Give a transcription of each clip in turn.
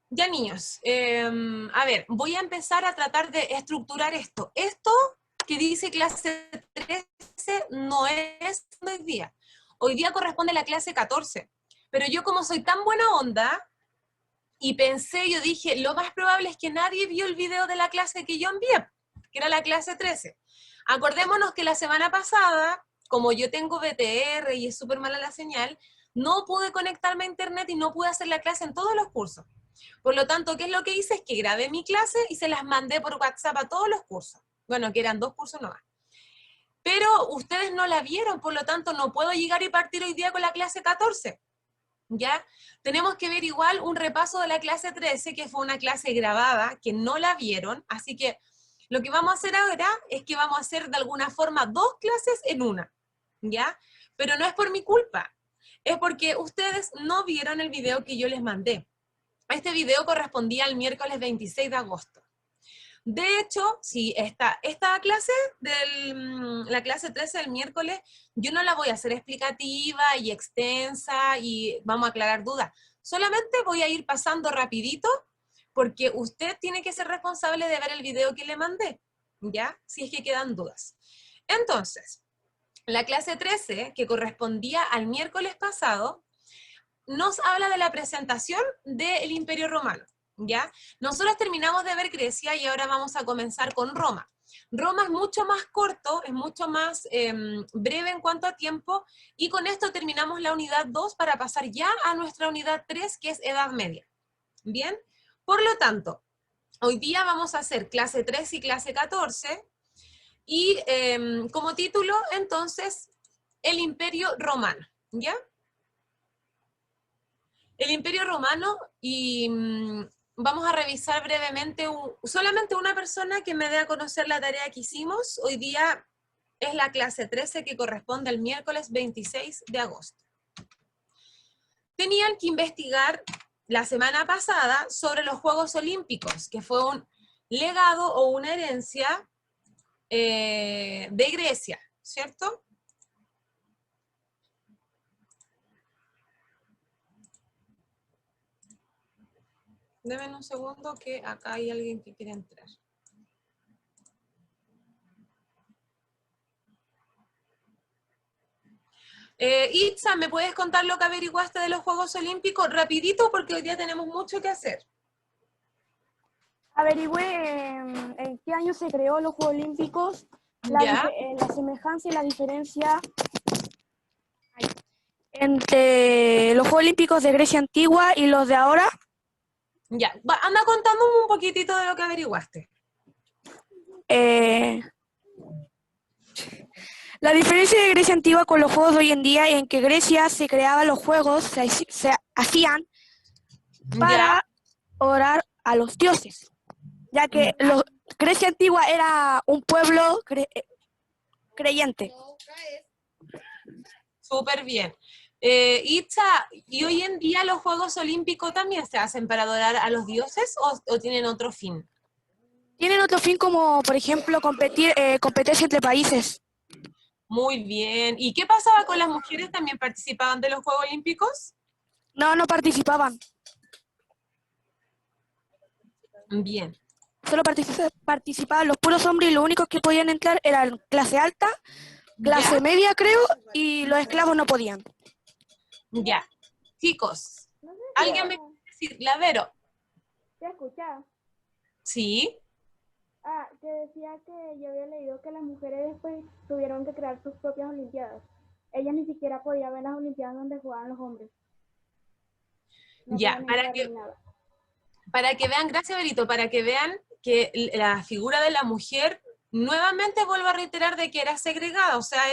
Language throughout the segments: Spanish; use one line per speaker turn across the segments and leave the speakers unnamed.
Ya niños, a ver, voy a empezar a tratar de estructurar esto. Esto que dice clase 13 no es hoy día. Hoy día corresponde a la clase 14. Pero yo como soy tan buena onda y pensé, yo dije, lo más probable es que nadie vio el video de la clase que yo envié, que era la clase 13. Acordémonos que la semana pasada, como yo tengo BTR y es súper mala la señal, no pude conectarme a internet y no pude hacer la clase en todos los cursos. Por lo tanto, ¿qué es lo que hice? Es que grabé mi clase y se las mandé por WhatsApp a todos los cursos. Bueno, que eran 2 cursos nomás. Pero ustedes no la vieron, por lo tanto, no puedo llegar y partir hoy día con la clase 14. ¿Ya? Tenemos que ver igual un repaso de la clase 13, que fue una clase grabada, que no la vieron, así que lo que vamos a hacer ahora es que vamos a hacer de alguna forma 2 clases en una, ¿ya? Pero no es por mi culpa, es porque ustedes no vieron el video que yo les mandé. Este video correspondía al miércoles 26 de agosto. De hecho, si esta clase, la clase 13 del miércoles, yo no la voy a hacer explicativa y extensa y vamos a aclarar dudas. Solamente voy a ir pasando rapidito porque usted tiene que ser responsable de ver el video que le mandé, ¿ya? Si es que quedan dudas. Entonces, la clase 13, que correspondía al miércoles pasado, nos habla de la presentación del Imperio Romano, ¿ya? Nosotros terminamos de ver Grecia y ahora vamos a comenzar con Roma. Roma es mucho más corto, es mucho más breve en cuanto a tiempo, y con esto terminamos la unidad 2 para pasar ya a nuestra unidad 3, que es Edad Media. ¿Bien? Por lo tanto, hoy día vamos a hacer clase 3 y clase 14, y como título, entonces, el Imperio Romano, ¿ya? El Imperio Romano, y vamos a revisar brevemente, solamente una persona que me dé a conocer la tarea que hicimos. Hoy día es la clase 13, que corresponde al miércoles 26 de agosto. Tenían que investigar la semana pasada sobre los Juegos Olímpicos, que fue un legado o una herencia de Grecia, ¿cierto? Denme un segundo que acá hay alguien que quiere entrar. Itza, ¿me puedes contar lo que averiguaste de los Juegos Olímpicos? Rapidito, porque hoy día tenemos mucho que hacer.
Averigüé en qué año se creó los Juegos Olímpicos, la semejanza y la diferencia entre los Juegos Olímpicos de Grecia antigua y los de ahora.
Ya, anda contándome un poquitito de lo que averiguaste.
La diferencia de Grecia antigua con los Juegos de hoy en día es en que Grecia se creaban los Juegos, se hacían para orar a los dioses, ya que Grecia antigua era un pueblo creyente.
Súper bien. Itza, ¿y hoy en día los Juegos Olímpicos también se hacen para adorar a los dioses o tienen otro fin?
Tienen otro fin como, por ejemplo, competencia entre países.
Muy bien. ¿Y qué pasaba con las mujeres? ¿También participaban de los Juegos Olímpicos?
No, no participaban.
Bien.
Solo participaban los puros hombres y los únicos que podían entrar eran clase alta, clase
¿Ya?
media, creo, y los esclavos no podían.
Ya. Chicos, ¿alguien me quiere decir? Lavero.
¿Te escuchas?
Sí.
Ah, que decía que yo había leído que las mujeres después tuvieron que crear sus propias olimpiadas. Ellas ni siquiera podían ver las olimpiadas donde jugaban los hombres. No
Ya,
podían entrar ni nada.
para que vean, gracias Berito, para que vean que la figura de la mujer, nuevamente vuelvo a reiterar de que era segregada, o sea,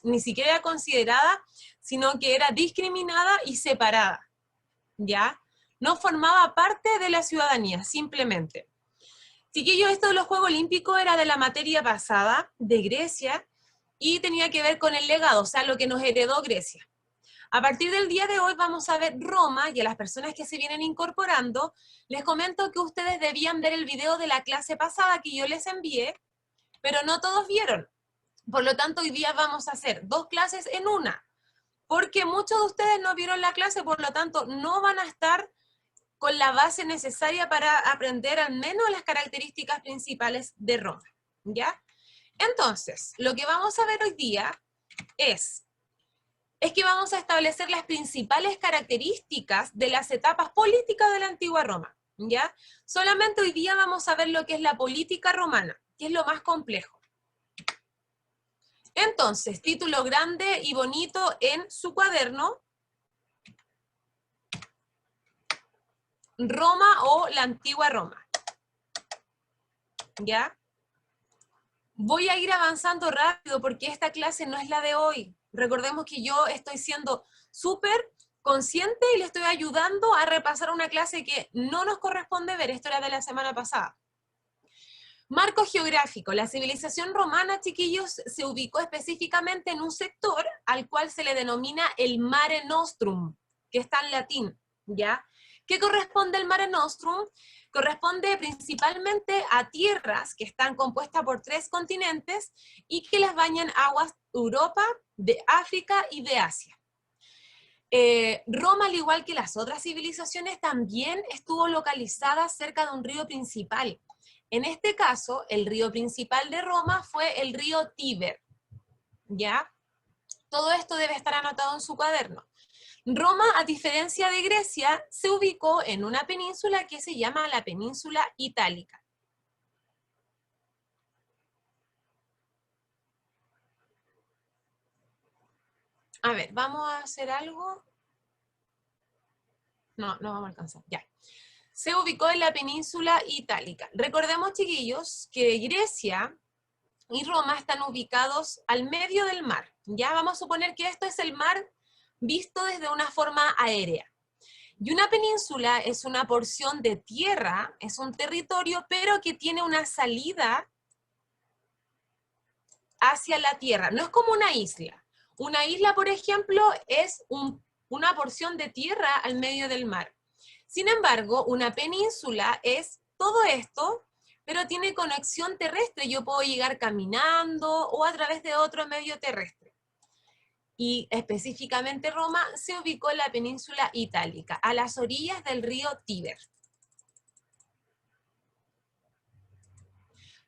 ni siquiera era considerada, sino que era discriminada y separada, ¿ya? No formaba parte de la ciudadanía, simplemente. Chiquillos, esto de los Juegos Olímpicos era de la materia pasada, de Grecia, y tenía que ver con el legado, o sea, lo que nos heredó Grecia. A partir del día de hoy vamos a ver Roma, y a las personas que se vienen incorporando, les comento que ustedes debían ver el video de la clase pasada que yo les envié, pero no todos vieron. Por lo tanto, hoy día vamos a hacer 2 clases en una, porque muchos de ustedes no vieron la clase, por lo tanto, no van a estar con la base necesaria para aprender al menos las características principales de Roma, ¿ya? Entonces, lo que vamos a ver hoy día es que vamos a establecer las principales características de las etapas políticas de la antigua Roma, ¿ya? Solamente hoy día vamos a ver lo que es la política romana, que es lo más complejo. Entonces, título grande y bonito en su cuaderno, Roma o la antigua Roma, ¿ya? Voy a ir avanzando rápido porque esta clase no es la de hoy. Recordemos que yo estoy siendo súper consciente y le estoy ayudando a repasar una clase que no nos corresponde ver. Esto era de la semana pasada. Marco geográfico. La civilización romana, chiquillos, se ubicó específicamente en un sector al cual se le denomina el Mare Nostrum, que está en latín, ¿ya? ¿Qué corresponde al Mare Nostrum? Corresponde principalmente a tierras que están compuestas por 3 continentes y que las bañan aguas de Europa, de África y de Asia. Roma, al igual que las otras civilizaciones, también estuvo localizada cerca de un río principal. En este caso, el río principal de Roma fue el río Tíber, ¿ya? Todo esto debe estar anotado en su cuaderno. Roma, a diferencia de Grecia, se ubicó en una península que se llama la península itálica. A ver, vamos a hacer algo. No vamos a alcanzar, ya. Se ubicó en la península itálica. Recordemos, chiquillos, que Grecia y Roma están ubicados al medio del mar. Ya vamos a suponer que esto es el mar visto desde una forma aérea. Y una península es una porción de tierra, es un territorio, pero que tiene una salida hacia la tierra. No es como una isla. Una isla, por ejemplo, es una porción de tierra al medio del mar. Sin embargo, una península es todo esto, pero tiene conexión terrestre. Yo puedo llegar caminando o a través de otro medio terrestre. Y específicamente Roma se ubicó en la península itálica, a las orillas del río Tíber.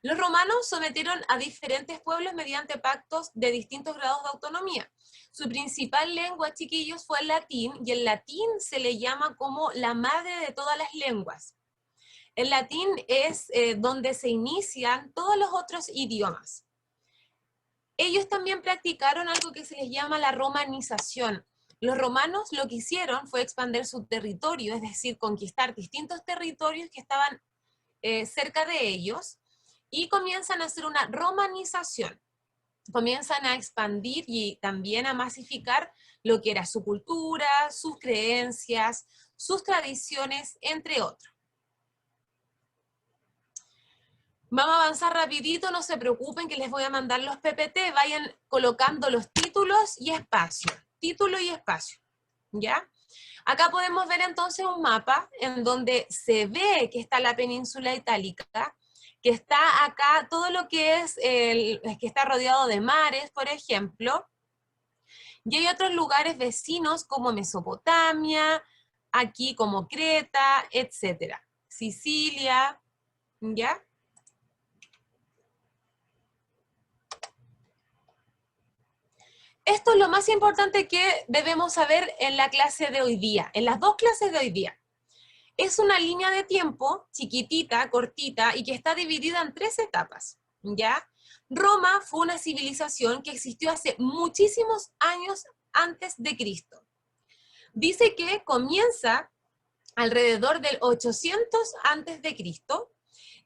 Los romanos sometieron a diferentes pueblos mediante pactos de distintos grados de autonomía. Su principal lengua, chiquillos, fue el latín, y el latín se le llama como la madre de todas las lenguas. El latín es donde se inician todos los otros idiomas. Ellos también practicaron algo que se les llama la romanización. Los romanos lo que hicieron fue expandir su territorio, es decir, conquistar distintos territorios que estaban cerca de ellos, y comienzan a hacer una romanización. Comienzan a expandir y también a masificar lo que era su cultura, sus creencias, sus tradiciones, entre otros. Vamos a avanzar rapidito, no se preocupen que les voy a mandar los PPT, vayan colocando los títulos y espacio. Título y espacio, ¿ya? Acá podemos ver entonces un mapa en donde se ve que está la península itálica, que está acá todo lo que es, que está rodeado de mares, por ejemplo, y hay otros lugares vecinos como Mesopotamia, aquí como Creta, etcétera. Sicilia, ¿ya? Esto es lo más importante que debemos saber en la clase de hoy día, en las 2 clases de hoy día. Es una línea de tiempo chiquitita, cortita, y que está dividida en 3 etapas, ¿ya? Roma fue una civilización que existió hace muchísimos años antes de Cristo. Dice que comienza alrededor del 800 antes de Cristo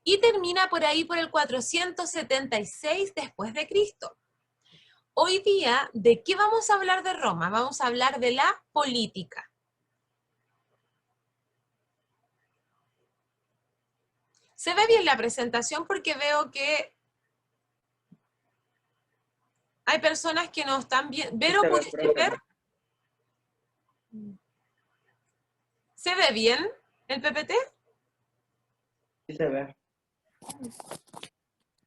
y termina por ahí por el 476 después de Cristo. Hoy día, ¿de qué vamos a hablar de Roma? Vamos a hablar de la política. ¿Se ve bien la presentación? Porque veo que hay personas que no están bien. ¿Vero, pudiste ver? ¿Se ve bien el PPT?
Sí se ve.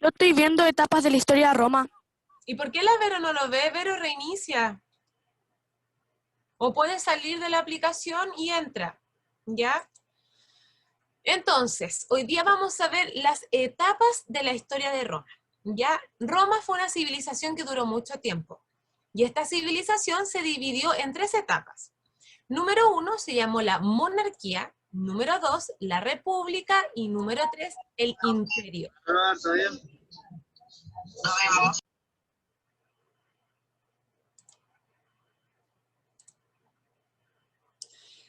Yo estoy viendo etapas de la historia de Roma.
¿Y por qué la Vero no lo ve? Vero, reinicia. O puede salir de la aplicación y entra, ¿ya? Entonces, hoy día vamos a ver las etapas de la historia de Roma. ¿Ya? Roma fue una civilización que duró mucho tiempo. Y esta civilización se dividió en 3 etapas. Número 1 se llamó la monarquía, número 2 la república y número 3 el imperio.
¿Está bien? Nos vemos.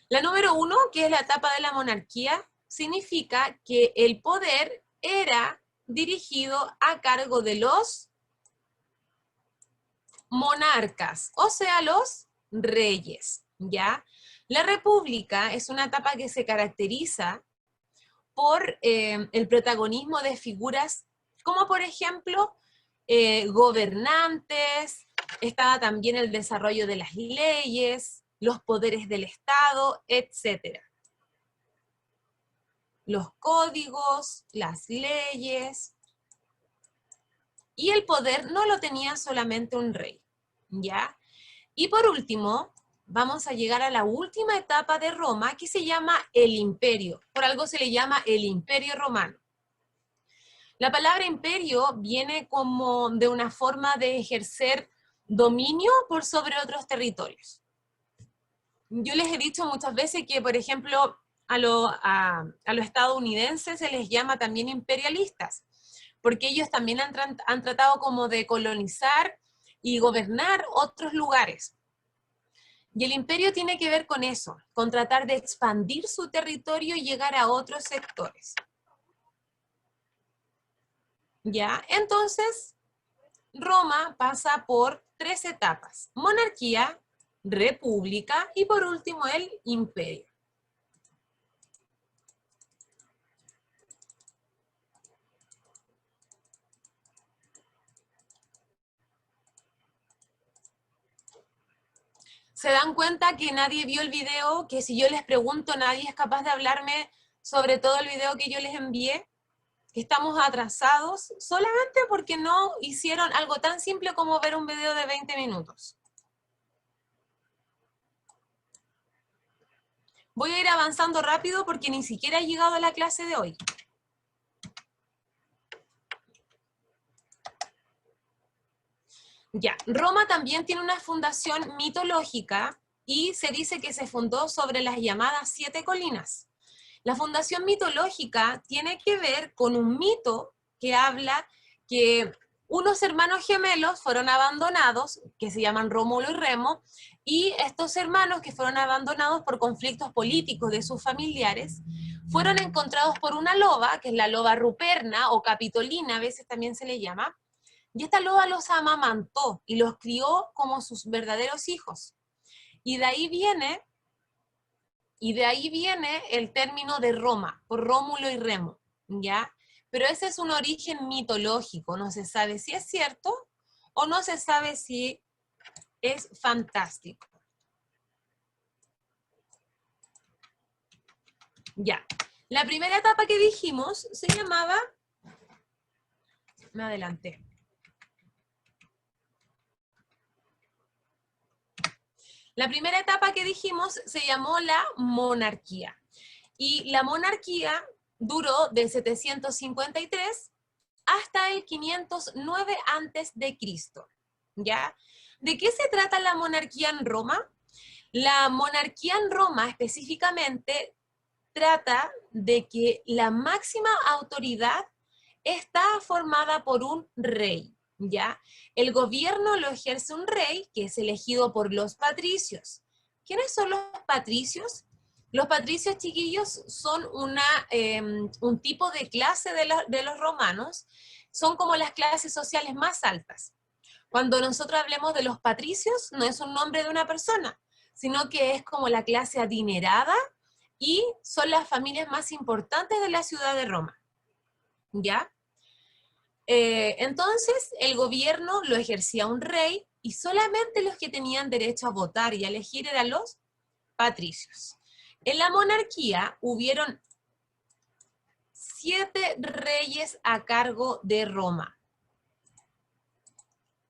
La número 1, que es la etapa de la monarquía, significa que el poder era dirigido a cargo de los monarcas, o sea, los reyes, ¿ya? La república es una etapa que se caracteriza por el protagonismo de figuras como, por ejemplo, gobernantes, estaba también el desarrollo de las leyes, los poderes del Estado, etc. Los códigos, las leyes, y el poder no lo tenía solamente un rey, ¿ya? Y por último, vamos a llegar a la última etapa de Roma, que se llama el imperio. Por algo se le llama el imperio romano. La palabra imperio viene como de una forma de ejercer dominio por sobre otros territorios. Yo les he dicho muchas veces que, por ejemplo, a los estadounidenses se les llama también imperialistas, porque ellos también han tratado como de colonizar y gobernar otros lugares. Y el imperio tiene que ver con eso, con tratar de expandir su territorio y llegar a otros sectores. ¿Ya? Entonces, Roma pasa por 3 etapas: monarquía, república y por último el imperio. ¿Se dan cuenta que nadie vio el video? Que si yo les pregunto, nadie es capaz de hablarme sobre todo el video que yo les envié. Que estamos atrasados solamente porque no hicieron algo tan simple como ver un video de 20 minutos. Voy a ir avanzando rápido porque ni siquiera he llegado a la clase de hoy. Ya, Roma también tiene una fundación mitológica y se dice que se fundó sobre las llamadas 7 colinas. La fundación mitológica tiene que ver con un mito que habla que unos hermanos gemelos fueron abandonados, que se llaman Rómulo y Remo, y estos hermanos que fueron abandonados por conflictos políticos de sus familiares, fueron encontrados por una loba, que es la loba ruperna o capitolina, a veces también se le llama, y esta loba los amamantó y los crió como sus verdaderos hijos. Y de ahí viene el término de Roma, por Rómulo y Remo, ¿ya? Pero ese es un origen mitológico, no se sabe si es cierto o no se sabe si es fantástico. Ya, la primera etapa que dijimos se llamaba, me adelanté. La primera etapa que dijimos se llamó la monarquía. Y la monarquía duró del 753 hasta el 509 a.C., ¿ya? ¿De qué se trata la monarquía en Roma? La monarquía en Roma específicamente trata de que la máxima autoridad está formada por un rey, ¿ya? El gobierno lo ejerce un rey que es elegido por los patricios. ¿Quiénes son los patricios? Los patricios, chiquillos, son un tipo de clase de los romanos, son como las clases sociales más altas. Cuando nosotros hablemos de los patricios, no es un nombre de una persona, sino que es como la clase adinerada y son las familias más importantes de la ciudad de Roma, ¿ya? Entonces, el gobierno lo ejercía un rey y solamente los que tenían derecho a votar y a elegir eran los patricios. En la monarquía hubieron 7 reyes a cargo de Roma.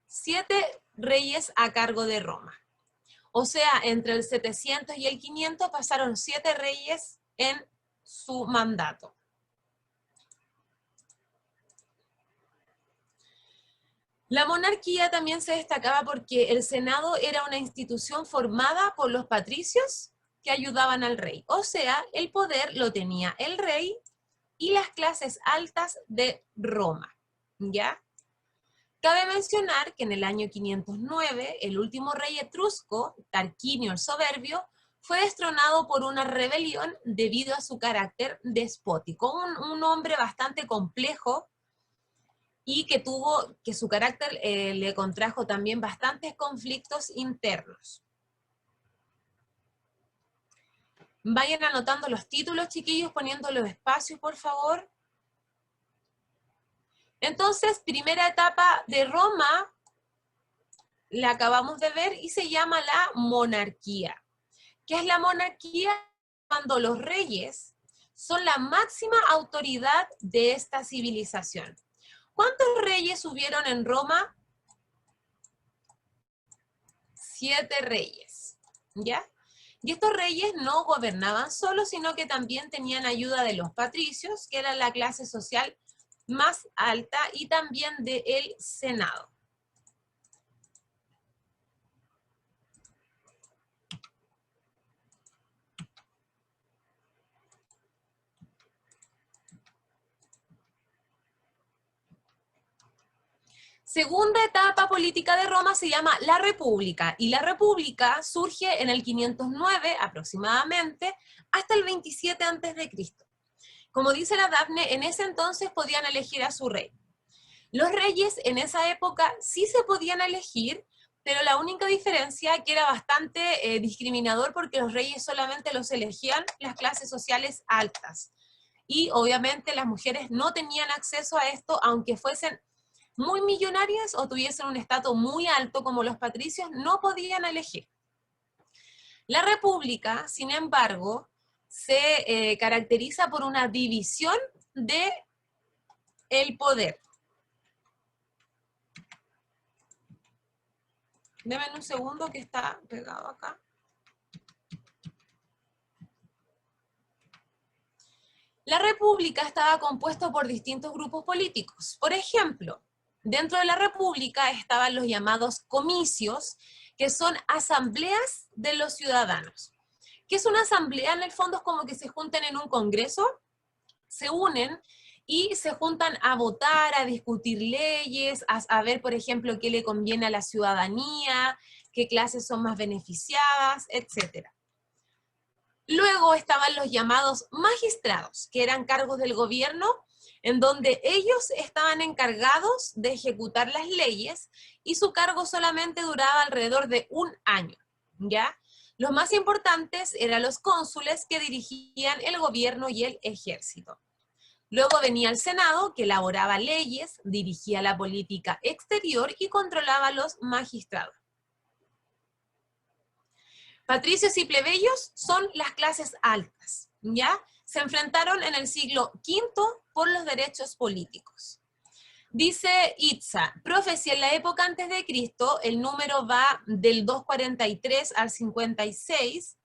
7 reyes a cargo de Roma. O sea, entre el 700 y el 500 pasaron 7 reyes en su mandato. La monarquía también se destacaba porque el Senado era una institución formada por los patricios que ayudaban al rey. O sea, el poder lo tenía el rey y las clases altas de Roma, ¿ya? Cabe mencionar que en el año 509, el último rey etrusco, Tarquinio el Soberbio, fue destronado por una rebelión debido a su carácter despótico. Un hombre bastante complejo y que su carácter le contrajo también bastantes conflictos internos. Vayan anotando los títulos, chiquillos, poniendo los espacios, por favor. Entonces, primera etapa de Roma, la acabamos de ver, y se llama la monarquía. ¿Qué es la monarquía? Cuando los reyes son la máxima autoridad de esta civilización. ¿Cuántos reyes hubieron en Roma? 7 reyes, ¿ya? Y estos reyes no gobernaban solos, sino que también tenían ayuda de los patricios, que eran la clase social más alta, y también del Senado. Segunda etapa política de Roma se llama la República, y la República surge en el 509 aproximadamente hasta el 27 a.C. Como dice la Dafne, en ese entonces podían elegir a su rey. Los reyes en esa época sí se podían elegir, pero la única diferencia que era bastante discriminador, porque los reyes solamente los elegían las clases sociales altas. Y obviamente las mujeres no tenían acceso a esto, aunque fuesen muy millonarias o tuviesen un estatus muy alto como los patricios, no podían elegir. La República, sin embargo, se caracteriza por una división de el poder. Denme un segundo que está pegado acá. La República estaba compuesta por distintos grupos políticos. Por ejemplo, dentro de la República estaban los llamados comicios, que son asambleas de los ciudadanos. ¿Qué es una asamblea? En el fondo es como que se juntan en un congreso, se unen y se juntan a votar, a discutir leyes, a ver, por ejemplo, qué le conviene a la ciudadanía, qué clases son más beneficiadas, etc. Luego estaban los llamados magistrados, que eran cargos del gobierno, en donde ellos estaban encargados de ejecutar las leyes, y su cargo solamente duraba alrededor de 1 año, ¿ya? Los más importantes eran los cónsules, que dirigían el gobierno y el ejército. Luego venía el Senado, que elaboraba leyes, dirigía la política exterior y controlaba a los magistrados. Patricios y plebeyos son las clases altas, ¿ya? Se enfrentaron en el siglo V por los derechos políticos. Dice Itza, profe, si en la época antes de Cristo el número va del 243 al 56,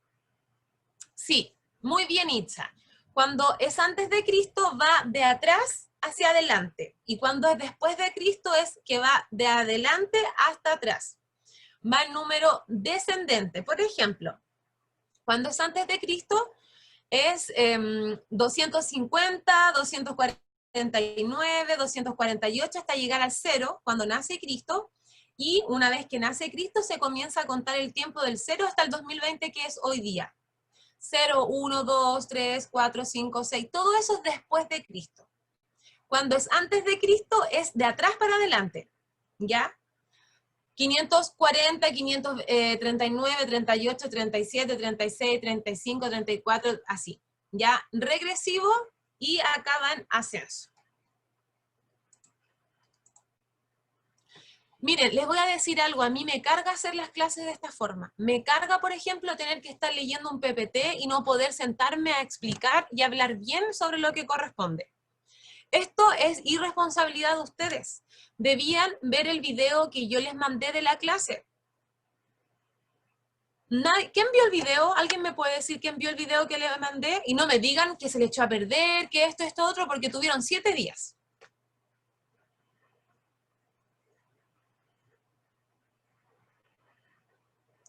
sí, muy bien Itza. Cuando es antes de Cristo va de atrás hacia adelante, y cuando es después de Cristo es que va de adelante hasta atrás. Va en número descendente. Por ejemplo, cuando es antes de Cristo es 250, 249, 248 hasta llegar al 0 cuando nace Cristo, y una vez que nace Cristo se comienza a contar el tiempo del 0 hasta el 2020, que es hoy día. 0, 1, 2, 3, 4, 5, 6, todo eso es después de Cristo. Cuando es antes de Cristo es de atrás para adelante, ¿ya? 540, 539, 38, 37, 36, 35, 34, así. Ya regresivo, y acaba en ascenso. Miren, les voy a decir algo, a mí me carga hacer las clases de esta forma. Me carga, por ejemplo, tener que estar leyendo un PPT y no poder sentarme a explicar y hablar bien sobre lo que corresponde. Esto es irresponsabilidad de ustedes. Debían ver el video que yo les mandé de la clase. ¿Quién vio el video? ¿Alguien me puede decir quién vio el video que le mandé? Y no me digan que se le echó a perder, que esto, otro, porque tuvieron 7 días.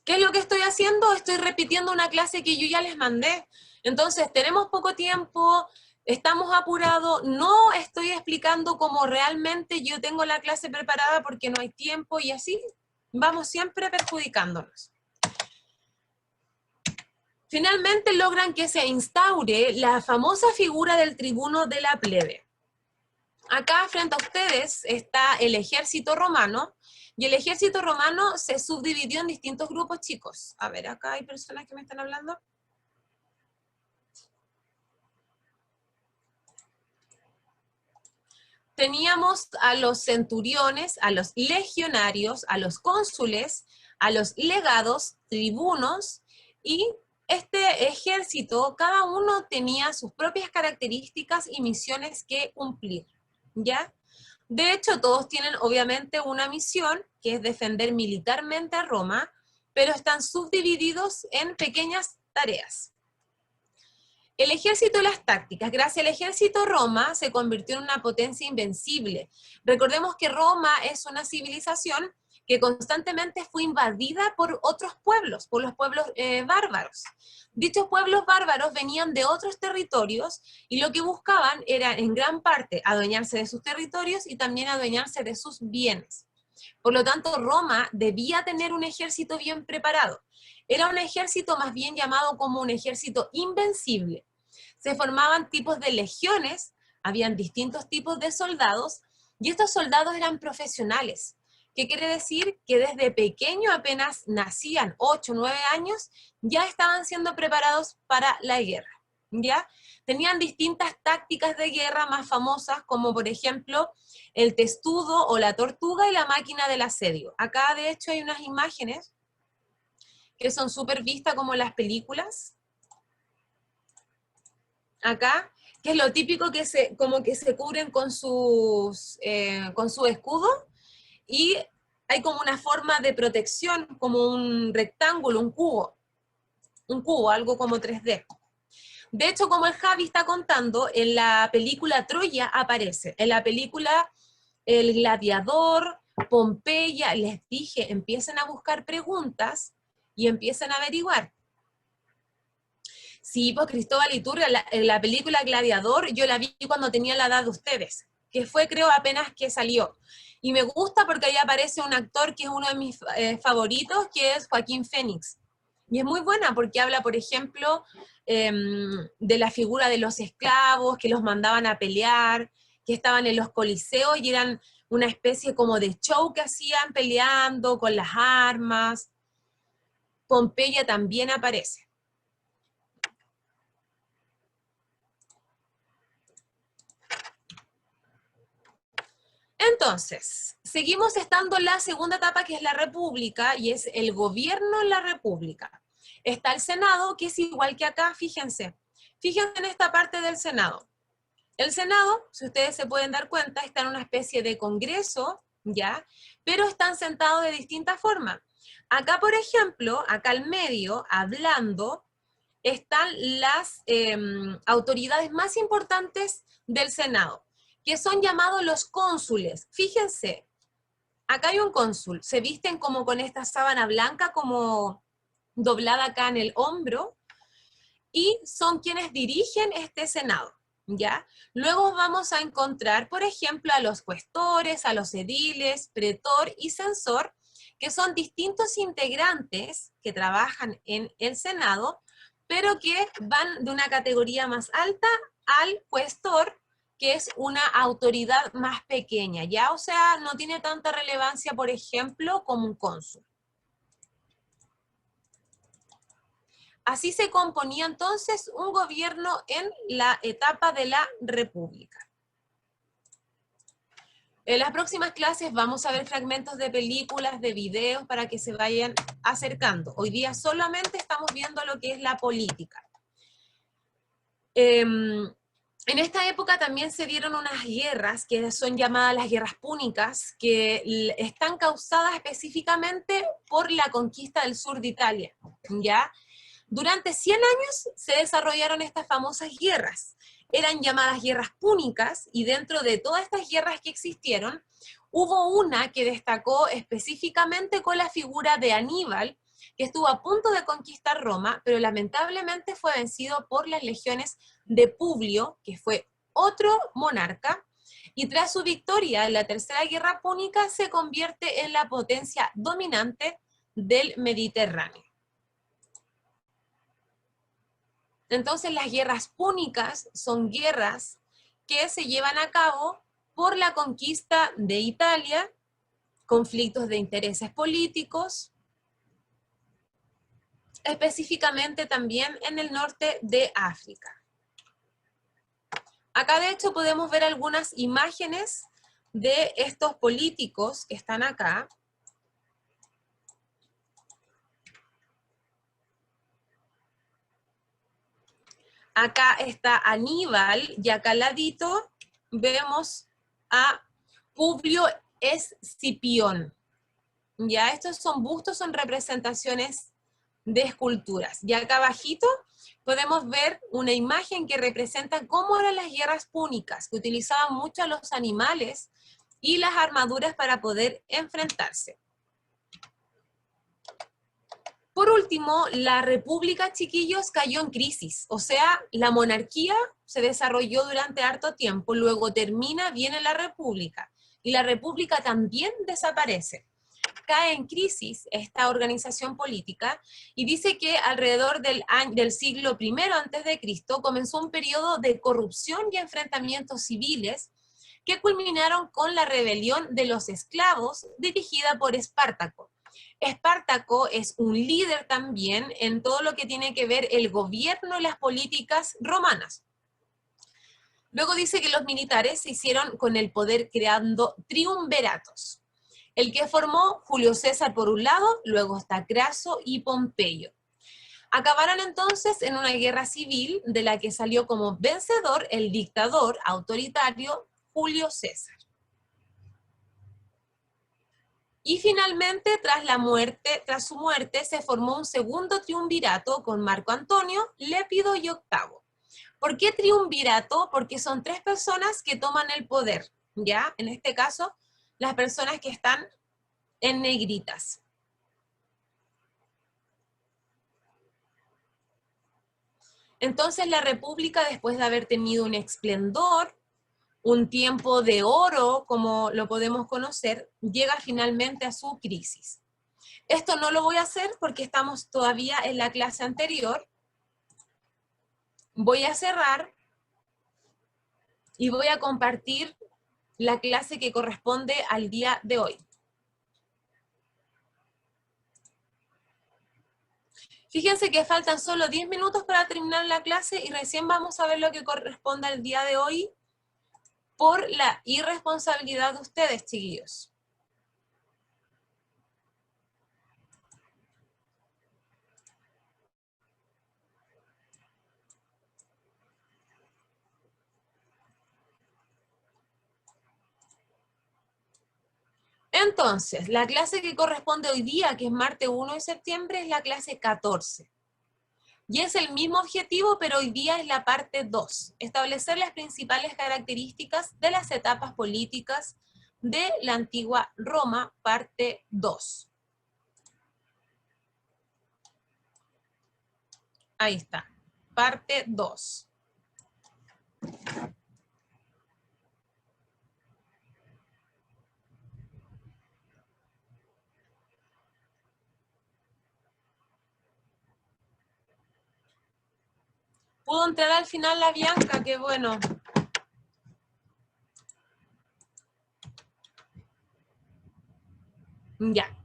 ¿Qué es lo que estoy haciendo? Estoy repitiendo una clase que yo ya les mandé. Entonces, tenemos poco tiempo, estamos apurados, no estoy explicando cómo realmente yo tengo la clase preparada porque no hay tiempo y así vamos siempre perjudicándonos. Finalmente logran que se instaure la famosa figura del tribuno de la plebe. Acá frente a ustedes está el ejército romano, y el ejército romano se subdividió en distintos grupos chicos. A ver, acá hay personas que me están hablando. Teníamos a los centuriones, a los legionarios, a los cónsules, a los legados, tribunos, y este ejército, cada uno tenía sus propias características y misiones que cumplir, ¿ya? De hecho, todos tienen obviamente una misión, que es defender militarmente a Roma, pero están subdivididos en pequeñas tareas. El ejército y las tácticas. Gracias al ejército, Roma se convirtió en una potencia invencible. Recordemos que Roma es una civilización que constantemente fue invadida por otros pueblos, por los pueblos bárbaros. Dichos pueblos bárbaros venían de otros territorios y lo que buscaban era en gran parte adueñarse de sus territorios y también adueñarse de sus bienes. Por lo tanto, Roma debía tener un ejército bien preparado. Era un ejército más bien llamado como un ejército invencible. Se formaban tipos de legiones, habían distintos tipos de soldados, y estos soldados eran profesionales. ¿Qué quiere decir? Que desde pequeño, apenas nacían 8 o 9 años, ya estaban siendo preparados para la guerra, ¿ya? Tenían distintas tácticas de guerra más famosas, como por ejemplo el testudo o la tortuga y la máquina del asedio. Acá de hecho hay unas imágenes que son súper vistas como en las películas. Acá, que es lo típico que como que se cubren con su escudo, y hay como una forma de protección, como un rectángulo, un cubo, algo como 3D. De hecho, como el Javi está contando, en la película Troya aparece, en la película El Gladiador, Pompeya, les dije, empiecen a buscar preguntas y empiecen a averiguar. Sí, pues Cristóbal Iturria, la película Gladiador, yo la vi cuando tenía la edad de ustedes, que fue creo apenas que salió. Y me gusta porque ahí aparece un actor que es uno de mis favoritos, que es Joaquín Phoenix. Y es muy buena porque habla, por ejemplo, de la figura de los esclavos, que los mandaban a pelear, que estaban en los coliseos y eran una especie como de show que hacían peleando con las armas. Pompeya también aparece. Entonces, seguimos estando en la segunda etapa, que es la república, y es el gobierno en la república. Está el Senado, que es igual que acá, fíjense. Fíjense en esta parte del Senado. El Senado, si ustedes se pueden dar cuenta, está en una especie de congreso, ¿ya? Pero están sentados de distintas formas. Acá, por ejemplo, acá al medio, hablando, están las autoridades más importantes del Senado, que son llamados los cónsules. Fíjense, acá hay un cónsul, se visten como con esta sábana blanca, como doblada acá en el hombro, y son quienes dirigen este Senado, ¿ya? Luego vamos a encontrar, por ejemplo, a los cuestores, a los ediles, pretor y censor, que son distintos integrantes que trabajan en el Senado, pero que van de una categoría más alta al cuestor, que es una autoridad más pequeña, ¿ya? O sea, no tiene tanta relevancia, por ejemplo, como un cónsul. Así se componía entonces un gobierno en la etapa de la República. En las próximas clases vamos a ver fragmentos de películas, de videos, para que se vayan acercando. Hoy día solamente estamos viendo lo que es la política. En esta época también se dieron unas guerras que son llamadas las guerras púnicas, que están causadas específicamente por la conquista del sur de Italia, ¿ya? Durante 100 años se desarrollaron estas famosas guerras. Eran llamadas guerras púnicas, y dentro de todas estas guerras que existieron, hubo una que destacó específicamente con la figura de Aníbal, que estuvo a punto de conquistar Roma, pero lamentablemente fue vencido por las legiones de Publio, que fue otro monarca, y tras su victoria en la Tercera Guerra Púnica se convierte en la potencia dominante del Mediterráneo. Entonces las guerras púnicas son guerras que se llevan a cabo por la conquista de Italia, conflictos de intereses políticos, específicamente también en el norte de África. Acá de hecho podemos ver algunas imágenes de estos políticos que están acá. Acá está Aníbal, y acá al ladito vemos a Publio Escipión. Ya, estos son bustos, son representaciones de esculturas. Y acá abajito podemos ver una imagen que representa cómo eran las guerras púnicas, que utilizaban mucho a los animales y las armaduras para poder enfrentarse. Por último, la república, chiquillos, cayó en crisis, o sea, la monarquía se desarrolló durante harto tiempo, luego termina, viene la república, y la república también desaparece. Cae en crisis esta organización política, y dice que alrededor del siglo I a.C. comenzó un periodo de corrupción y enfrentamientos civiles que culminaron con la rebelión de los esclavos dirigida por Espartaco. Espartaco es un líder también en todo lo que tiene que ver el gobierno y las políticas romanas. Luego dice que los militares se hicieron con el poder creando triunviratos, el que formó Julio César por un lado, luego está Craso y Pompeyo. Acabaron entonces en una guerra civil de la que salió como vencedor el dictador autoritario Julio César. Y finalmente, tras su muerte, se formó un segundo triunvirato con Marco Antonio, Lépido y Octavo. ¿Por qué triunvirato? Porque son 3 personas que toman el poder, ¿ya? En este caso, las personas que están en negritas. Entonces la República, después de haber tenido un esplendor, un tiempo de oro, como lo podemos conocer, llega finalmente a su crisis. Esto no lo voy a hacer porque estamos todavía en la clase anterior. Voy a cerrar y voy a compartir la clase que corresponde al día de hoy. Fíjense que faltan solo 10 minutos para terminar la clase y recién vamos a ver lo que corresponde al día de hoy por la irresponsabilidad de ustedes, chiquillos. Entonces, la clase que corresponde hoy día, que es martes 1 de septiembre, es la clase 14. Y es el mismo objetivo, pero hoy día es la parte 2. Establecer las principales características de las etapas políticas de la antigua Roma, parte 2. Ahí está, parte 2. Pudo entrar al final la Bianca, qué bueno. Ya.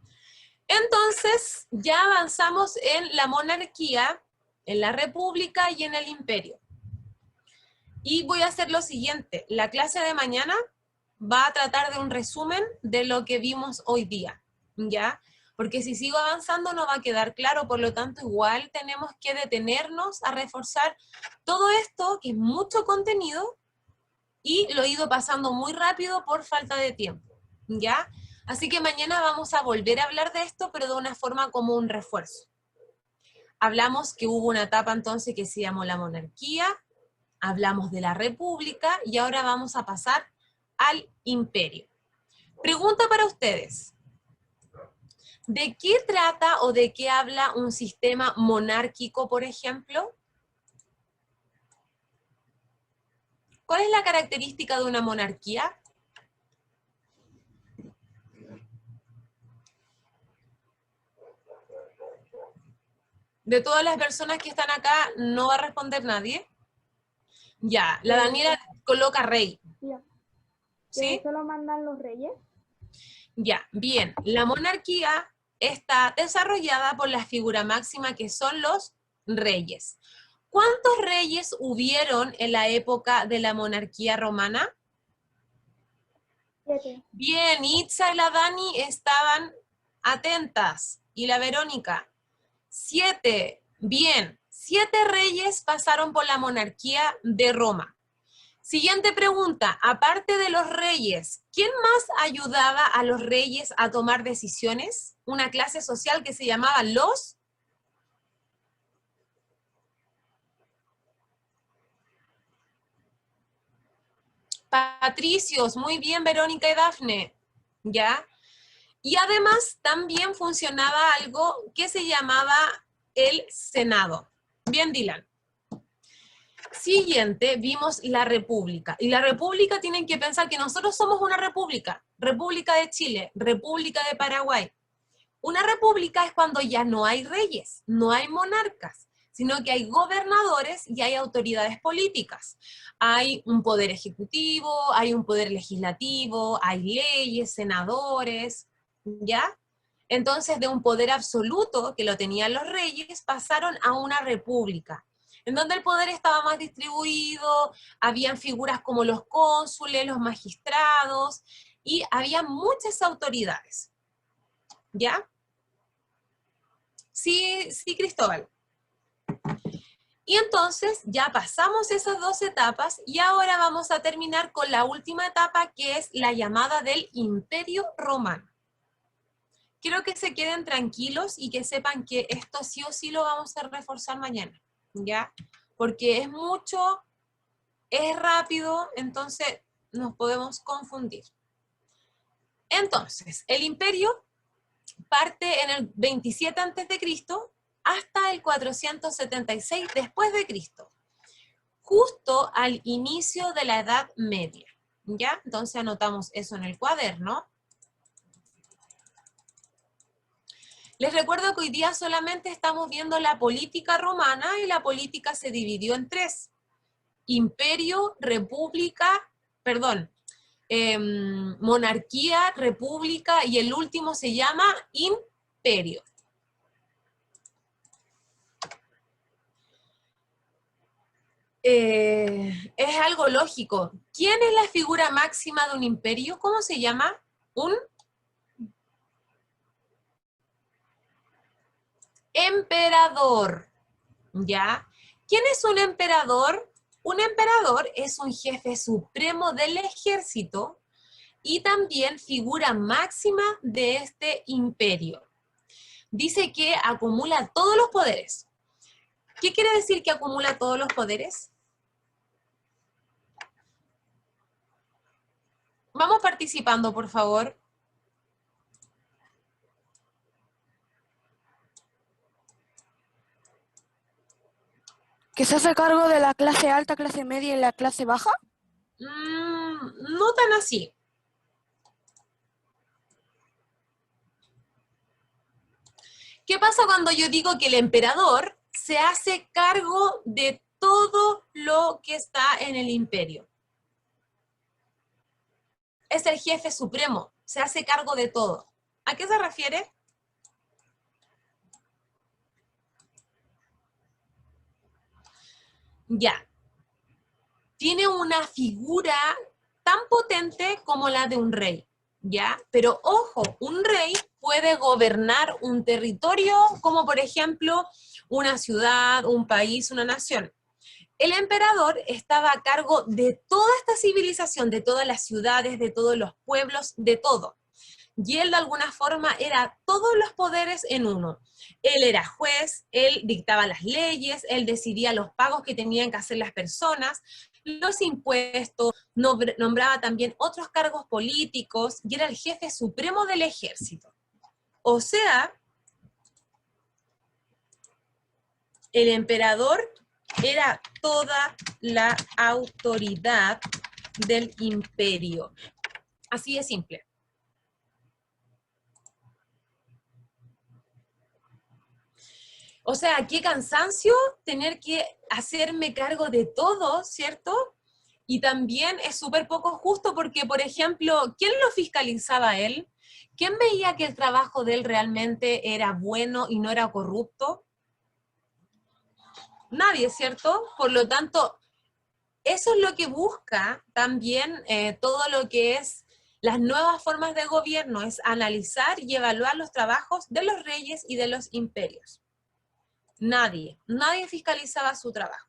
Entonces, ya avanzamos en la monarquía, en la república y en el imperio. Y voy a hacer lo siguiente. La clase de mañana va a tratar de un resumen de lo que vimos hoy día, ¿ya? porque si sigo avanzando no va a quedar claro, por lo tanto igual tenemos que detenernos a reforzar todo esto, que es mucho contenido, y lo he ido pasando muy rápido por falta de tiempo, ¿ya? Así que mañana vamos a volver a hablar de esto, pero de una forma como un refuerzo. Hablamos que hubo una etapa entonces que se llamó la monarquía, hablamos de la república, y ahora vamos a pasar al imperio. Pregunta para ustedes. ¿De qué trata o de qué habla un sistema monárquico, por ejemplo? ¿Cuál es la característica de una monarquía? De todas las personas que están acá, no va a responder nadie. Ya, la Daniela coloca rey.
Ya.
¿Sí?
¿Eso lo mandan los reyes?
Ya, bien. La monarquía está desarrollada por la figura máxima que son los reyes. ¿Cuántos reyes hubieron en la época de la monarquía romana?
7.
Bien, Itza y la Dani estaban atentas. ¿Y la Verónica? 7. Bien, 7 reyes pasaron por la monarquía de Roma. Siguiente pregunta, aparte de los reyes, ¿quién más ayudaba a los reyes a tomar decisiones? Una clase social que se llamaba los patricios. Muy bien, Verónica y Dafne, ¿ya? Y además también funcionaba algo que se llamaba el Senado. Bien, Dylan. Siguiente, vimos la República. Y la República, tienen que pensar que nosotros somos una república. República de Chile, República de Paraguay. Una república es cuando ya no hay reyes, no hay monarcas, sino que hay gobernadores y hay autoridades políticas. Hay un poder ejecutivo, hay un poder legislativo, hay leyes, senadores, ¿ya? Entonces, de un poder absoluto, que lo tenían los reyes, pasaron a una república, en donde el poder estaba más distribuido, habían figuras como los cónsules, los magistrados, y había muchas autoridades. ¿Ya? Sí, sí, Cristóbal. Y entonces ya pasamos esas 2 etapas y ahora vamos a terminar con la última etapa, que es la llamada del Imperio Romano. Quiero que se queden tranquilos y que sepan que esto sí o sí lo vamos a reforzar mañana, ¿ya? Porque es mucho, es rápido, entonces nos podemos confundir. Entonces, el imperio parte en el 27 a.C. hasta el 476 después de Cristo, justo al inicio de la Edad Media, ¿ya? Entonces anotamos eso en el cuaderno. Les recuerdo que hoy día solamente estamos viendo la política romana y la política se dividió en 3. Imperio, república, perdón, monarquía, república y el último se llama imperio. Es algo lógico. ¿Quién es la figura máxima de un imperio? ¿Cómo se llama? Un emperador, ¿ya? ¿Quién es un emperador? Un emperador es un jefe supremo del ejército y también figura máxima de este imperio. Dice que acumula todos los poderes. ¿Qué quiere decir que acumula todos los poderes? Vamos participando, por favor.
¿Que se hace cargo de la clase alta, clase media y la clase baja?
No tan así. ¿Qué pasa cuando yo digo que el emperador se hace cargo de todo lo que está en el imperio? Es el jefe supremo, se hace cargo de todo. ¿A qué se refiere? Ya. Tiene una figura tan potente como la de un rey, ¿ya? Pero ojo, un rey puede puede gobernar un territorio, como por ejemplo una ciudad, un país, una nación. El emperador estaba a cargo de toda esta civilización, de todas las ciudades, de todos los pueblos, de todo. Y él de alguna forma era todos los poderes en uno. Él era juez, él dictaba las leyes, él decidía los pagos que tenían que hacer las personas, los impuestos, nombraba también otros cargos políticos y era el jefe supremo del ejército. O sea, el emperador era toda la autoridad del imperio. Así de simple. O sea, qué cansancio tener que hacerme cargo de todo, ¿cierto? Y también es súper poco justo porque, por ejemplo, ¿quién lo fiscalizaba a él? ¿Quién veía que el trabajo de él realmente era bueno y no era corrupto? Nadie, ¿cierto? Por lo tanto, eso es lo que busca también todo lo que es las nuevas formas de gobierno, es analizar y evaluar los trabajos de los reyes y de los imperios. Nadie fiscalizaba su trabajo.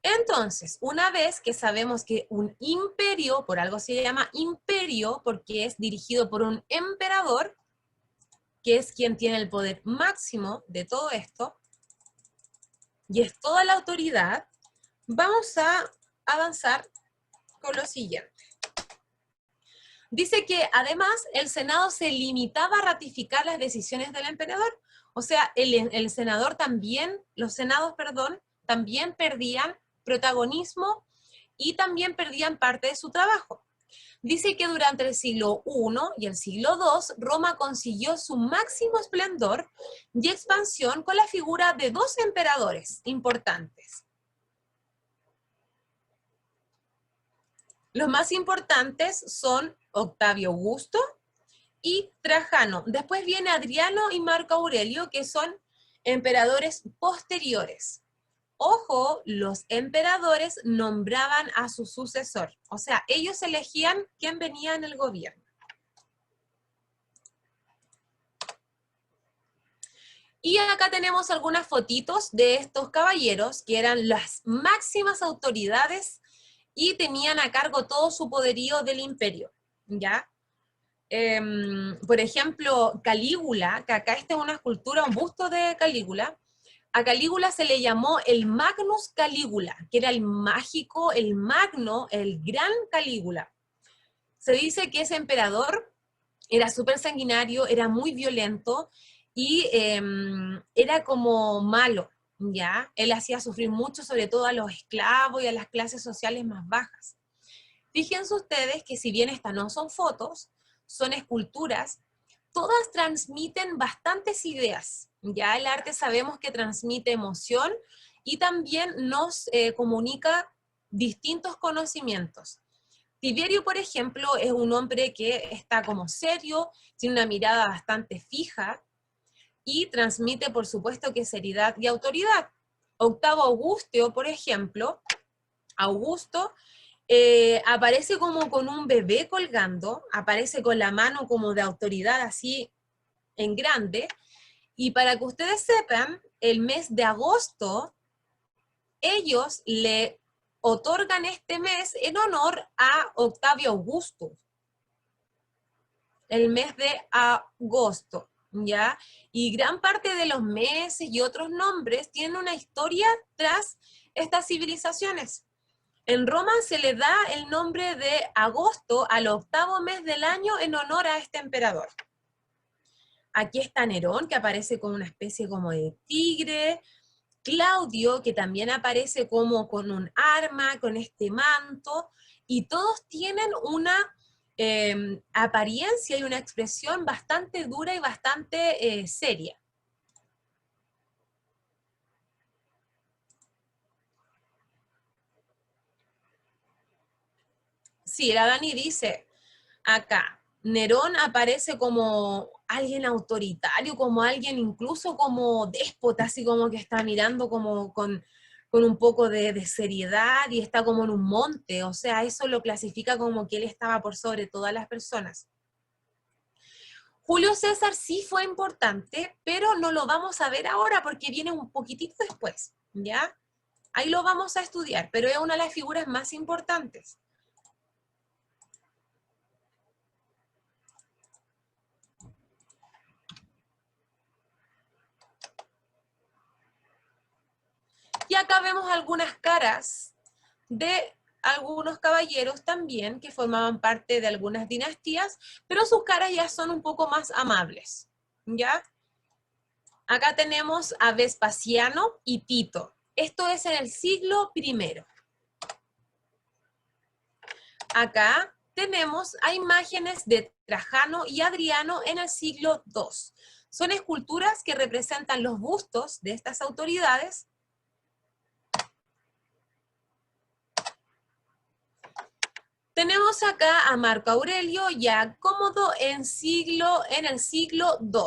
Entonces, una vez que sabemos que un imperio, por algo se llama imperio, porque es dirigido por un emperador, que es quien tiene el poder máximo de todo esto, y es toda la autoridad, vamos a avanzar con lo siguiente. Dice que además el Senado se limitaba a ratificar las decisiones del emperador. O sea, el senador también, los senados, perdón, también perdían protagonismo y también perdían parte de su trabajo. Dice que durante el siglo I y el siglo II, Roma consiguió su máximo esplendor y expansión con la figura de dos emperadores importantes. Los más importantes son Octavio Augusto y Trajano. Después viene Adriano y Marco Aurelio, que son emperadores posteriores. Ojo, los emperadores nombraban a su sucesor. O sea, ellos elegían quién venía en el gobierno. Y acá tenemos algunas fotitos de estos caballeros, que eran las máximas autoridades y tenían a cargo todo su poderío del imperio, ¿ya? Por ejemplo, Calígula, que acá esta es una escultura, un busto de Calígula. A Calígula se le llamó el Magnus Calígula, que era el mágico, el magno, el gran Calígula. Se dice que ese emperador era súper sanguinario, era muy violento y era como malo, ¿ya? Él hacía sufrir mucho, sobre todo a los esclavos y a las clases sociales más bajas. Fíjense ustedes que si bien estas no son fotos, son esculturas, todas transmiten bastantes ideas. Ya el arte sabemos que transmite emoción y también nos comunica distintos conocimientos. Tiberio, por ejemplo, es un hombre que está como serio, tiene una mirada bastante fija y transmite, por supuesto, que seriedad y autoridad. Octavo Augusto, por ejemplo, Augusto, aparece como con un bebé colgando, aparece con la mano como de autoridad así en grande, y para que ustedes sepan, el mes de agosto, ellos le otorgan este mes en honor a Octavio Augusto, el mes de agosto, ¿ya? Y gran parte de los meses y otros nombres tienen una historia tras estas civilizaciones. En Roma se le da el nombre de agosto al octavo mes del año en honor a este emperador. Aquí está Nerón, que aparece con una especie como de tigre. Claudio, que también aparece como con un arma, con este manto. Y todos tienen una apariencia y una expresión bastante dura y bastante seria. Sí, la Dani dice acá, Nerón aparece como alguien autoritario, como alguien incluso como déspota, así como que está mirando como con un poco de seriedad y está como en un monte, o sea, eso lo clasifica como que él estaba por sobre todas las personas. Julio César sí fue importante, pero no lo vamos a ver ahora porque viene un poquitito después, ¿ya? Ahí lo vamos a estudiar, pero es una de las figuras más importantes. Y acá vemos algunas caras de algunos caballeros también que formaban parte de algunas dinastías, pero sus caras ya son un poco más amables, ¿ya? Acá tenemos a Vespasiano y Tito. Esto es en el siglo I. Acá tenemos a imágenes de Trajano y Adriano en el siglo II. Son esculturas que representan los bustos de estas autoridades. Tenemos acá a Marco Aurelio y a Cómodo en el siglo II.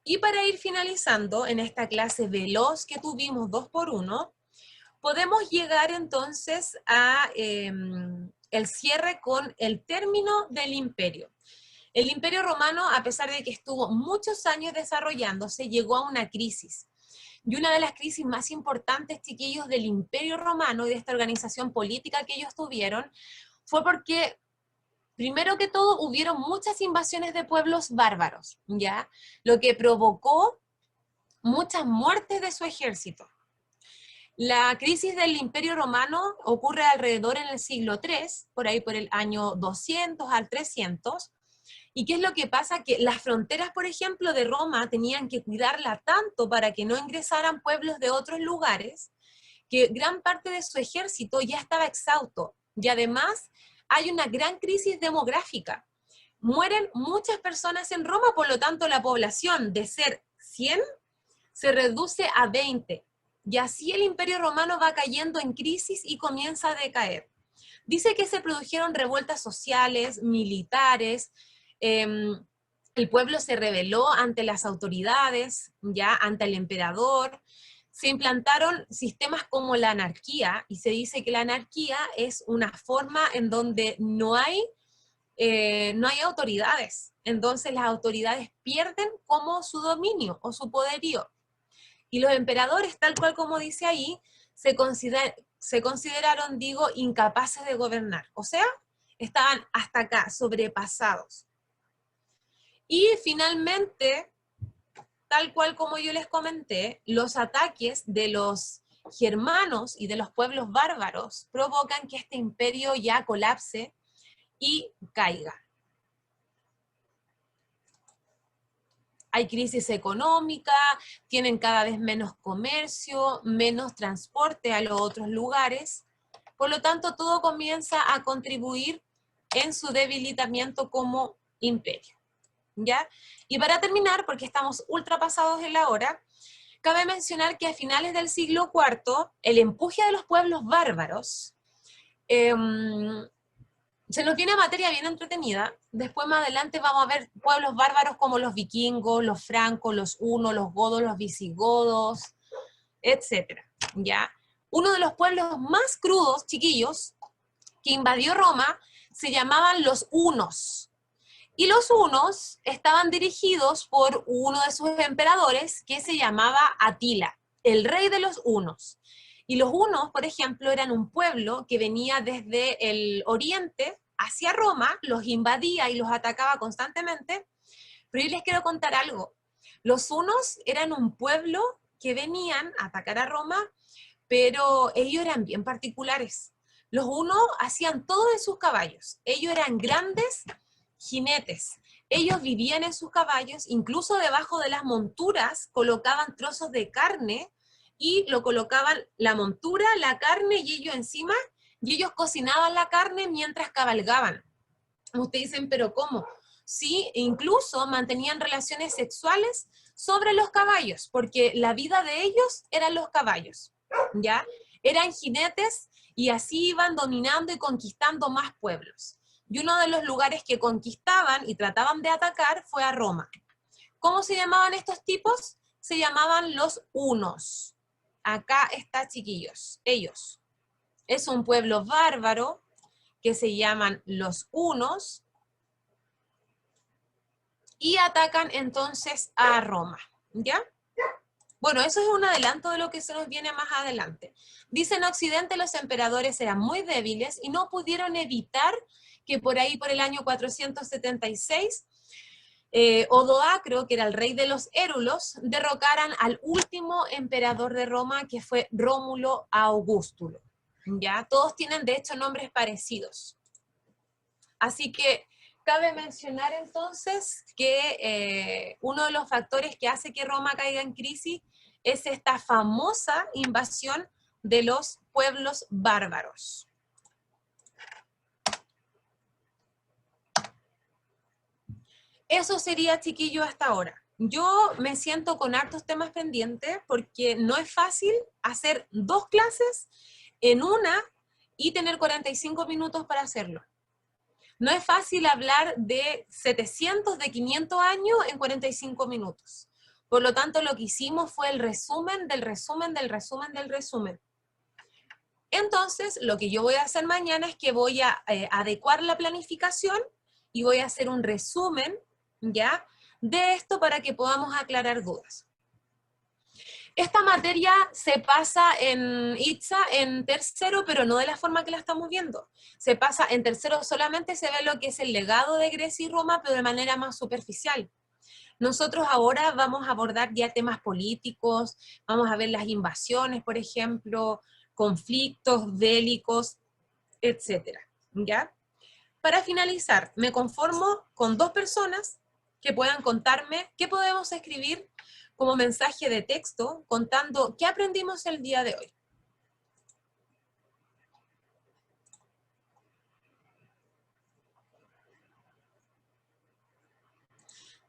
Y para ir finalizando en esta clase veloz que tuvimos 2x1, podemos llegar entonces a el cierre con el término del imperio. El Imperio Romano, a pesar de que estuvo muchos años desarrollándose, llegó a una crisis. Y una de las crisis más importantes, chiquillos, del Imperio Romano y de esta organización política que ellos tuvieron, fue porque, primero que todo, hubieron muchas invasiones de pueblos bárbaros, ¿ya? Lo que provocó muchas muertes de su ejército. La crisis del Imperio Romano ocurre alrededor en el siglo III, por ahí por el año 200 al 300, ¿y qué es lo que pasa? Que las fronteras, por ejemplo, de Roma tenían que cuidarla tanto para que no ingresaran pueblos de otros lugares, que gran parte de su ejército ya estaba exhausto. Y además hay una gran crisis demográfica. Mueren muchas personas en Roma, por lo tanto la población de ser 100 se reduce a 20. Y así el Imperio Romano va cayendo en crisis y comienza a decaer. Dice que se produjeron revueltas sociales, militares, el pueblo se rebeló ante las autoridades, ya ante el emperador, se implantaron sistemas como la anarquía, y se dice que la anarquía es una forma en donde no hay autoridades, entonces las autoridades pierden como su dominio o su poderío. Y los emperadores, tal cual como dice ahí, se consideraron, digo, incapaces de gobernar, o sea, estaban hasta acá, sobrepasados. Y finalmente, tal cual como yo les comenté, los ataques de los germanos y de los pueblos bárbaros provocan que este imperio ya colapse y caiga. Hay crisis económica, tienen cada vez menos comercio, menos transporte a los otros lugares, por lo tanto todo comienza a contribuir en su debilitamiento como imperio. ¿Ya? Y para terminar, porque estamos ultrapasados en la hora, cabe mencionar que a finales del siglo IV, el empuje de los pueblos bárbaros se nos viene materia bien entretenida. Después más adelante vamos a ver pueblos bárbaros como los vikingos, los francos, los hunos, los godos, los visigodos, etc. ¿Ya? Uno de los pueblos más crudos, chiquillos, que invadió Roma, se llamaban los hunos. Y los hunos estaban dirigidos por uno de sus emperadores que se llamaba Atila, el rey de los hunos. Y los hunos, por ejemplo, eran un pueblo que venía desde el oriente hacia Roma, los invadía y los atacaba constantemente. Pero yo les quiero contar algo. Los hunos eran un pueblo que venían a atacar a Roma, pero ellos eran bien particulares. Los hunos hacían todo en sus caballos. Ellos eran grandes jinetes. Ellos vivían en sus caballos, incluso debajo de las monturas colocaban trozos de carne y lo colocaban la montura, la carne y ellos encima, y ellos cocinaban la carne mientras cabalgaban. Ustedes dicen, ¿pero cómo? Sí, incluso mantenían relaciones sexuales sobre los caballos, porque la vida de ellos eran los caballos, ¿ya? Eran jinetes y así iban dominando y conquistando más pueblos. Y uno de los lugares que conquistaban y trataban de atacar fue a Roma. ¿Cómo se llamaban estos tipos? Se llamaban los hunos. Acá está, chiquillos, ellos. es un pueblo bárbaro que se llaman los hunos y atacan entonces a Roma, ¿ya? Bueno, eso es un adelanto de lo que se nos viene más adelante. Dice, en Occidente los emperadores eran muy débiles y no pudieron evitar que por ahí, por el año 476, Odoacro, que era el rey de los érulos, derrocaran al último emperador de Roma, que fue Rómulo Augustulo. ¿Ya? Todos tienen, de hecho, nombres parecidos. Así que cabe mencionar entonces que uno de los factores que hace que Roma caiga en crisis es esta famosa invasión de los pueblos bárbaros. Eso sería, chiquillo, hasta ahora. Yo me siento con hartos temas pendientes porque no es fácil hacer 2 clases en una y tener 45 minutos para hacerlo. No es fácil hablar de 700, de 500 años en 45 minutos. Por lo tanto, lo que hicimos fue el resumen del resumen del resumen del resumen. Entonces, lo que yo voy a hacer mañana es que voy a adecuar la planificación y voy a hacer un resumen, ¿ya?, de esto para que podamos aclarar dudas. Esta materia se pasa en ITSA en tercero, pero no de la forma que la estamos viendo. Se pasa en tercero, solamente se ve lo que es el legado de Grecia y Roma, pero de manera más superficial. Nosotros ahora vamos a abordar ya temas políticos, vamos a ver las invasiones, por ejemplo, conflictos bélicos, etc. ¿Ya? Para finalizar, me conformo con 2 personas que puedan contarme qué podemos escribir como mensaje de texto contando qué aprendimos el día de hoy.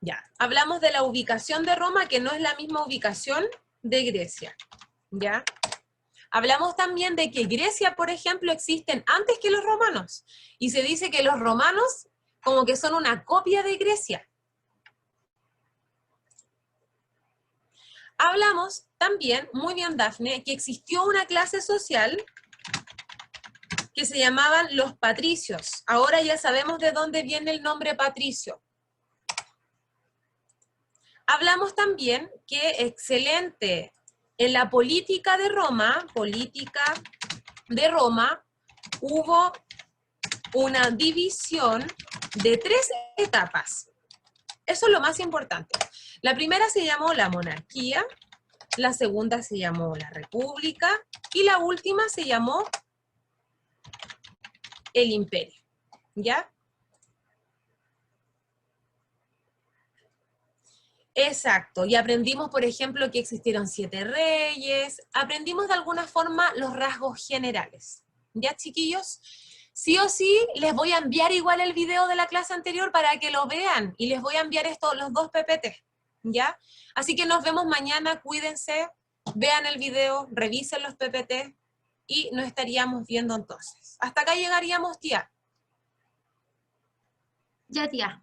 Ya, hablamos de la ubicación de Roma, que no es la misma ubicación de Grecia, ¿ya? Hablamos también de que Grecia, por ejemplo, existen antes que los romanos, y se dice que los romanos como que son una copia de Grecia. Hablamos también, muy bien Dafne, que existió una clase social que se llamaban los patricios. Ahora ya sabemos de dónde viene el nombre patricio. Hablamos también que excelente en la política de Roma, hubo una división de 3 etapas. Eso es lo más importante. La primera se llamó la monarquía, la segunda se llamó la república y la última se llamó el imperio, ¿ya? Exacto, y aprendimos, por ejemplo, que existieron 7 reyes, aprendimos de alguna forma los rasgos generales. ¿Ya, chiquillos? Sí o sí, les voy a enviar igual el video de la clase anterior para que lo vean, y les voy a enviar los 2 PPT, ¿ya? Así que nos vemos mañana, cuídense, vean el video, revisen los PPT, y nos estaríamos viendo entonces. Hasta acá llegaríamos, tía.
Ya, tía.